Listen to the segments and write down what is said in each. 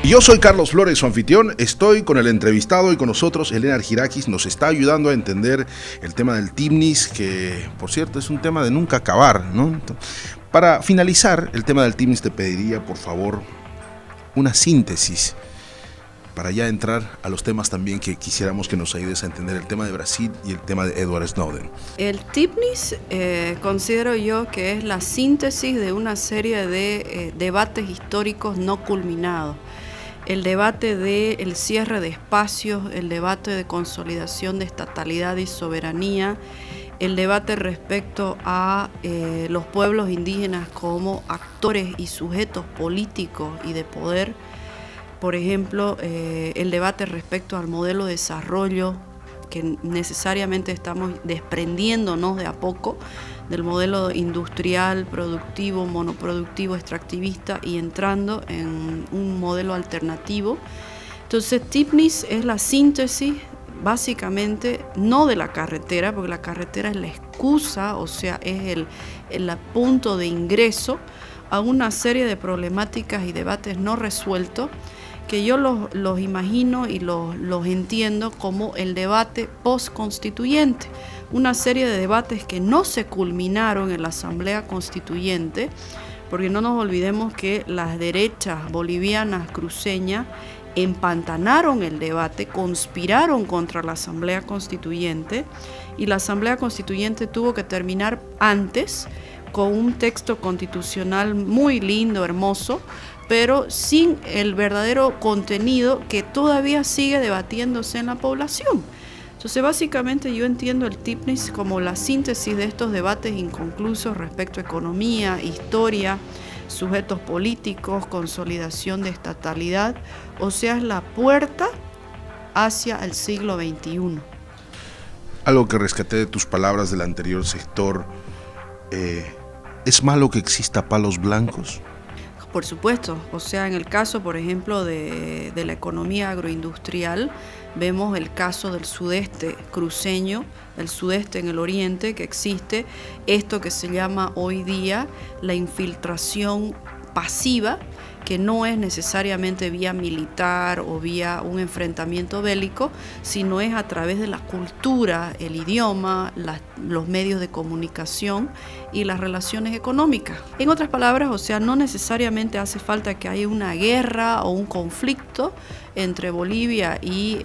Y yo soy Carlos Flores, su anfitrión. Estoy con el entrevistado y con nosotros Elena Argirakis. Nos está ayudando a entender el tema del TIMNIS, que por cierto es un tema de nunca acabar, ¿no? Para finalizar el tema del TIMNIS te pediría por favor una síntesis para ya entrar a los temas también que quisiéramos que nos ayudes a entender el tema de Brasil y el tema de Edward Snowden. El TIMNIS considero yo que es la síntesis de una serie de debates históricos no culminados. El debate del cierre de espacios, el debate de consolidación de estatalidad y soberanía, el debate respecto a los pueblos indígenas como actores y sujetos políticos y de poder. Por ejemplo, el debate respecto al modelo de desarrollo que necesariamente estamos desprendiéndonos de a poco del modelo industrial, productivo, monoproductivo, extractivista y entrando en un modelo alternativo. Entonces, TIMNIS es la síntesis básicamente no de la carretera, porque la carretera es la excusa, o sea, es el punto de ingreso a una serie de problemáticas y debates no resueltos que yo los imagino y los entiendo como el debate post-constituyente, una serie de debates que no se culminaron en la Asamblea Constituyente, porque no nos olvidemos que las derechas bolivianas cruceñas empantanaron el debate, conspiraron contra la Asamblea Constituyente, y la Asamblea Constituyente tuvo que terminar antes con un texto constitucional muy lindo, hermoso, pero sin el verdadero contenido que todavía sigue debatiéndose en la población. Entonces, básicamente yo entiendo el TIMNIS como la síntesis de estos debates inconclusos respecto a economía, historia, sujetos políticos, consolidación de estatalidad, o sea, es la puerta hacia el siglo XXI. Algo que rescaté de tus palabras del anterior sector, ¿es malo que exista palos blancos? Por supuesto, o sea, en el caso, por ejemplo, de la economía agroindustrial, vemos el caso del sudeste cruceño, el sudeste en el oriente, que existe esto que se llama hoy día la infiltración pasiva, que no es necesariamente vía militar o vía un enfrentamiento bélico, sino es a través de la cultura, el idioma, los medios de comunicación y las relaciones económicas. En otras palabras, o sea, no necesariamente hace falta que haya una guerra o un conflicto entre Bolivia y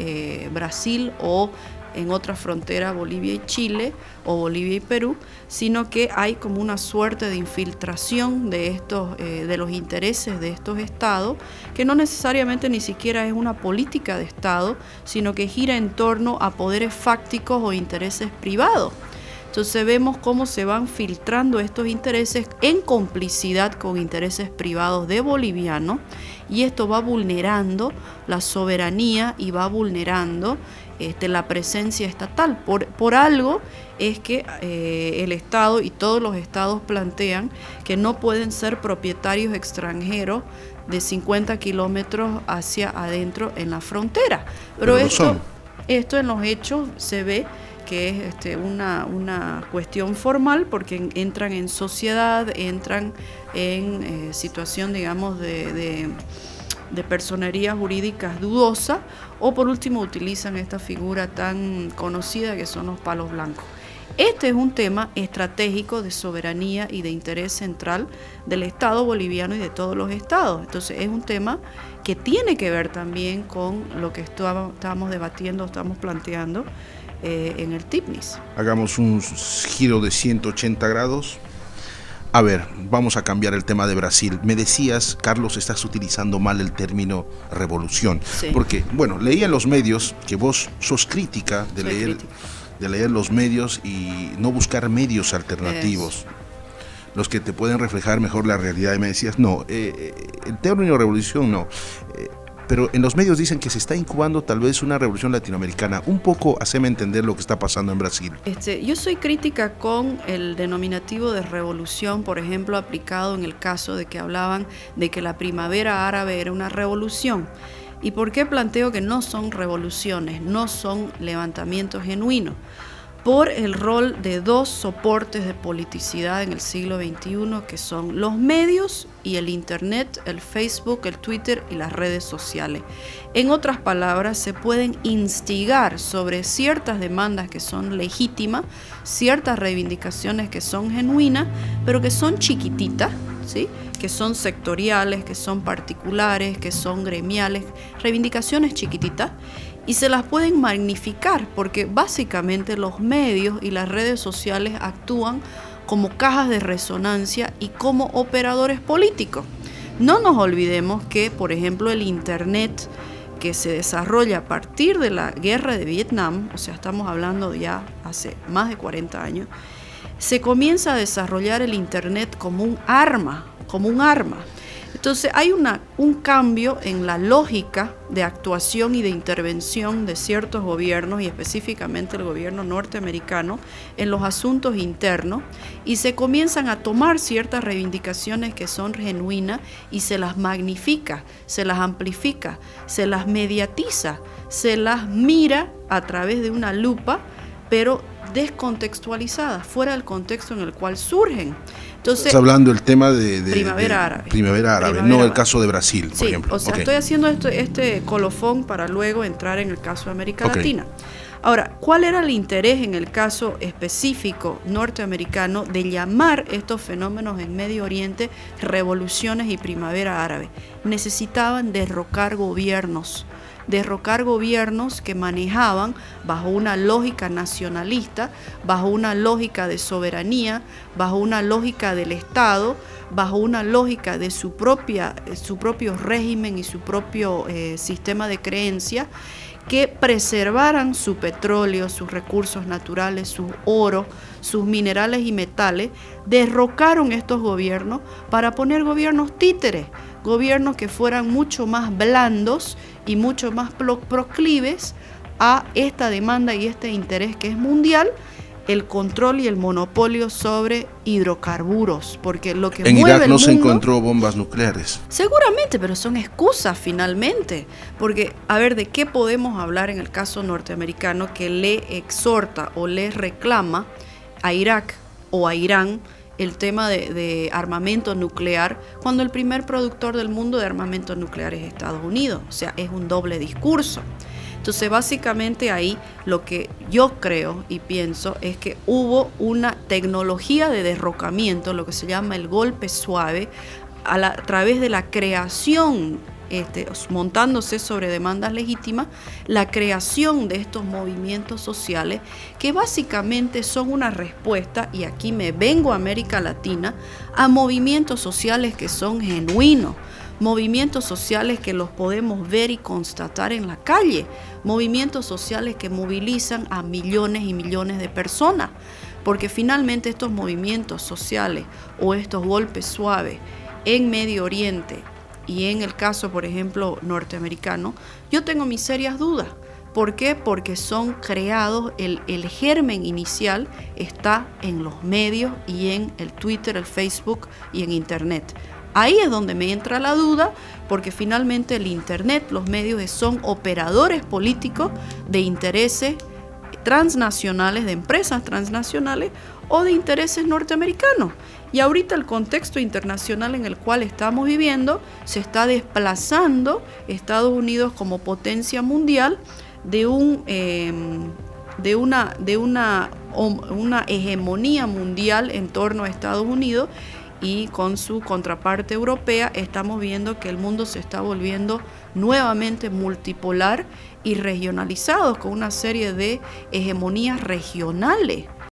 Brasil o en otra frontera Bolivia y Chile o Bolivia y Perú, sino que hay como una suerte de infiltración de los intereses de estos estados, que no necesariamente ni siquiera es una política de estado, sino que gira en torno a poderes fácticos o intereses privados. Entonces vemos cómo se van filtrando estos intereses en complicidad con intereses privados de bolivianos, y esto va vulnerando la soberanía y va vulnerando la presencia estatal. Por algo es que el Estado y todos los estados plantean que no pueden ser propietarios extranjeros de 50 kilómetros hacia adentro en la frontera. Pero esto en los hechos se ve que es una cuestión formal, porque entran en sociedad, entran en situación, digamos, de personería jurídica dudosa, o por último utilizan esta figura tan conocida que son los palos blancos. Este es un tema estratégico de soberanía y de interés central del Estado boliviano y de todos los estados. Entonces es un tema que tiene que ver también con lo que estamos debatiendo, estamos planteando en el TIMNIS. Hagamos un giro de 180 grados. A ver, vamos a cambiar el tema de Brasil. Me decías, Carlos, estás utilizando mal el término revolución. Sí. Porque, bueno, leía en los medios que vos sos crítica de leer los medios y no buscar medios alternativos, los que te pueden reflejar mejor la realidad. Y me decías, no, el término revolución no. Pero en los medios dicen que se está incubando tal vez una revolución latinoamericana. Un poco haceme entender lo que está pasando en Brasil. Yo soy crítica con el denominativo de revolución, por ejemplo, aplicado en el caso de que hablaban de que la primavera árabe era una revolución. ¿Y por qué planteo que no son revoluciones, no son levantamientos genuinos? por el rol de dos soportes de politicidad en el siglo XXI, que son los medios y el Internet, el Facebook, el Twitter y las redes sociales. En otras palabras, se pueden instigar sobre ciertas demandas que son legítimas, ciertas reivindicaciones que son genuinas, pero que son chiquititas, ¿sí? Que son sectoriales, que son particulares, que son gremiales, reivindicaciones chiquititas, y se las pueden magnificar porque básicamente los medios y las redes sociales actúan como cajas de resonancia y como operadores políticos. No nos olvidemos que, por ejemplo, el Internet que se desarrolla a partir de la guerra de Vietnam, o sea, estamos hablando ya hace más de 40 años, se comienza a desarrollar el Internet como un arma. Entonces hay un cambio en la lógica de actuación y de intervención de ciertos gobiernos, y específicamente el gobierno norteamericano, en los asuntos internos, y se comienzan a tomar ciertas reivindicaciones que son genuinas y se las magnifica, se las amplifica, se las mediatiza, se las mira a través de una lupa, pero descontextualizadas, fuera del contexto en el cual surgen. Entonces, estás hablando del tema de Primavera Árabe. Primavera Árabe, no el caso de Brasil, por ejemplo. O sea, estoy haciendo este colofón para luego entrar en el caso de América Latina. Ahora, ¿cuál era el interés en el caso específico norteamericano de llamar estos fenómenos en Medio Oriente revoluciones y primavera árabe? Necesitaban derrocar gobiernos que manejaban bajo una lógica nacionalista, bajo una lógica de soberanía, bajo una lógica del Estado, bajo una lógica de su propio régimen y su propio sistema de creencias, que preservaran su petróleo, sus recursos naturales, su oro, sus minerales y metales. Derrocaron estos gobiernos para poner gobiernos títeres, gobiernos que fueran mucho más blandos y mucho más proclives a esta demanda y este interés que es mundial, el control y el monopolio sobre hidrocarburos, porque lo que en mueve Irak el no mundo, se encontró bombas nucleares. Seguramente, pero son excusas finalmente, porque a ver, ¿de qué podemos hablar en el caso norteamericano que le exhorta o le reclama a Irak o a Irán el tema de armamento nuclear, cuando el primer productor del mundo de armamento nuclear es Estados Unidos? O sea, es un doble discurso. Entonces, básicamente ahí lo que yo creo y pienso es que hubo una tecnología de derrocamiento, lo que se llama el golpe suave, a través de la creación, montándose sobre demandas legítimas, la creación de estos movimientos sociales que básicamente son una respuesta, y aquí me vengo a América Latina, a movimientos sociales que son genuinos, movimientos sociales que los podemos ver y constatar en la calle, movimientos sociales que movilizan a millones y millones de personas, porque finalmente estos movimientos sociales o estos golpes suaves en Medio Oriente y en el caso, por ejemplo, norteamericano, yo tengo mis serias dudas. ¿Por qué? Porque son creados, el germen inicial está en los medios y en el Twitter, el Facebook y en Internet. Ahí es donde me entra la duda, porque finalmente el Internet, los medios son operadores políticos de intereses transnacionales, de empresas transnacionales o de intereses norteamericanos. Y ahorita el contexto internacional en el cual estamos viviendo se está desplazando Estados Unidos como potencia mundial de una hegemonía mundial en torno a Estados Unidos, y con su contraparte europea estamos viendo que el mundo se está volviendo nuevamente multipolar y regionalizado, con una serie de hegemonías regionales.